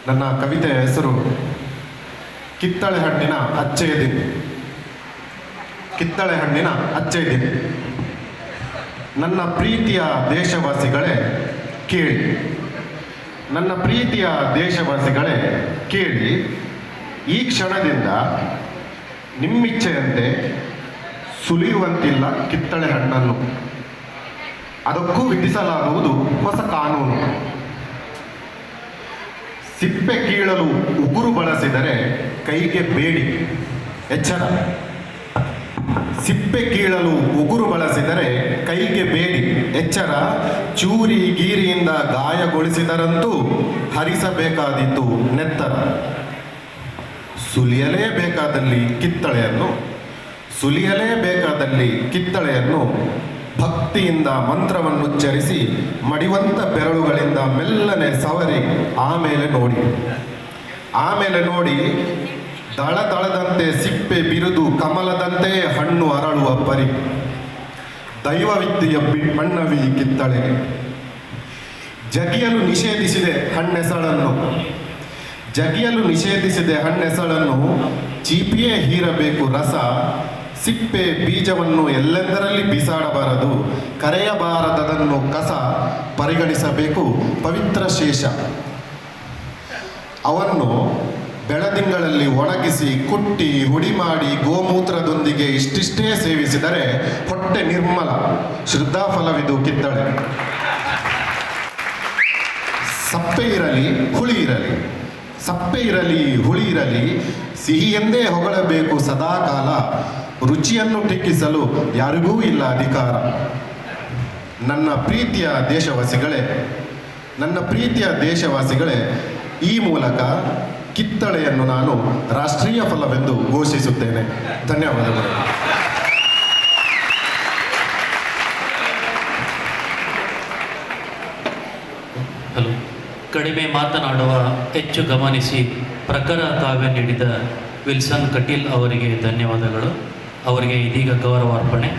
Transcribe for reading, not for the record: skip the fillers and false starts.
ನನ್ನ ಕವಿತೆಯ ಹೆಸರು ಕಿತ್ತಳೆ ಹಣ್ಣಿನ ಅಚ್ಚೆಯ ದಿನ. ಕಿತ್ತಳೆ ಹಣ್ಣಿನ ಅಚ್ಚೆಯ ದಿನ. ನನ್ನ ಪ್ರೀತಿಯ ದೇಶವಾಸಿಗಳೇ ಕೇಳಿ, ನನ್ನ ಪ್ರೀತಿಯ ದೇಶವಾಸಿಗಳೇ ಕೇಳಿ, ಈ ಕ್ಷಣದಿಂದ ನಿಮ್ಮಿಚ್ಛೆಯಂತೆ ಸುಲಿಯುವಂತಿಲ್ಲ ಕಿತ್ತಳೆ ಹಣ್ಣನ್ನು. ಅದಕ್ಕೂ ವಿಧಿಸಲಾಗುವುದು ಹೊಸ ಕಾನೂನು. ಸಿಪ್ಪೆ ಕೀಳಲು ಉಗುರು ಬಳಸಿದರೆ ಕೈಗೆ ಬೇಡಿ, ಎಚ್ಚರ. ಸಿಪ್ಪೆ ಕೀಳಲು ಉಗುರು ಬಳಸಿದರೆ ಕೈಗೆ ಬೇಡಿ, ಎಚ್ಚರ. ಚೂರಿ ಗೀರಿಯಿಂದ ಗಾಯಗೊಳಿಸಿದರಂತೂ ಹರಿಸಬೇಕಾದೀತು ನೆತ್ತರ. ಸುಲಿಯಲೇಬೇಕಾದಲ್ಲಿ ಕಿತ್ತಳೆಯನ್ನು ಭಕ್ತಿಯಿಂದ ಮಂತ್ರವನ್ನುಚ್ಚರಿಸಿ ಮಡಿವಂತ ಬೆರಳುಗಳಿಂದ ಮೆಲ್ಲನೆ ಸವರಿ ಆಮೇಲೆ ನೋಡಿ ದಳದಂತೆ ಸಿಪ್ಪೆ ಬಿರುದು ಕಮಲದಂತೆ ಹಣ್ಣು ಅರಳುವ ಪರಿ. ದೈವವಿದ್ಯೆಯ ಬಣ್ಣವಿ ಕಿತ್ತಳೆ. ಜಗಿಯಲು ನಿಷೇಧಿಸಿದೆ ಹಣ್ಣೆಸಳನ್ನು. ಚೀಪಿಯೇ ಹೀರಬೇಕು ರಸ. ಸಿಪ್ಪೆ ಬೀಜವನ್ನು ಎಲ್ಲೆಂದರಲ್ಲಿ ಬಿಸಾಡಬಾರದು. ಕರೆಯಬಾರದನ್ನು ಕಸ ಪರಿಗಣಿಸಬೇಕು ಪವಿತ್ರ ಶೇಷ. ಅವನ್ನು ಬೆಳದಿಂಗಳಲ್ಲಿ ಒಣಗಿಸಿ ಕುಟ್ಟಿ ಹುಡಿ ಮಾಡಿ ಗೋಮೂತ್ರದೊಂದಿಗೆ ಇಷ್ಟಿಷ್ಟೇ ಸೇವಿಸಿದರೆ ಹೊಟ್ಟೆ ನಿರ್ಮಲ. ಶ್ರದ್ಧಾಫಲವಿದು ಕಿತ್ತಳೆ. ಸಪ್ಪೆ ಇರಲಿ ಹುಳಿ ಇರಲಿ ಸಿಹಿ ಎಂದೇ ಹೊಗಳಬೇಕು ಸದಾಕಾಲ. ರುಚಿಯನ್ನು ಟೆಕ್ಕಿಸಲು ಯಾರಿಗೂ ಇಲ್ಲ ಅಧಿಕಾರ. ನನ್ನ ಪ್ರೀತಿಯ ದೇಶವಾಸಿಗಳೇ, ಈ ಮೂಲಕ ಕಿತ್ತಳೆಯನ್ನು ನಾನು ರಾಷ್ಟ್ರೀಯ ಫಲವೆಂದು ಘೋಷಿಸುತ್ತೇನೆ. ಧನ್ಯವಾದಗಳು. ಹಲೋ. ಕಡಿಮೆ ಮಾತನಾಡುವ, ಹೆಚ್ಚು ಗಮನಿಸಿ ಪ್ರಖರ ಕಾವ್ಯ ನೀಡಿದ ವಿಲ್ಸನ್ ಕಟೀಲ್ ಅವರಿಗೆ ಧನ್ಯವಾದಗಳು. ಅವರಿಗೆ ಇದೀಗ ಗೌರವಾರ್ಪಣೆ.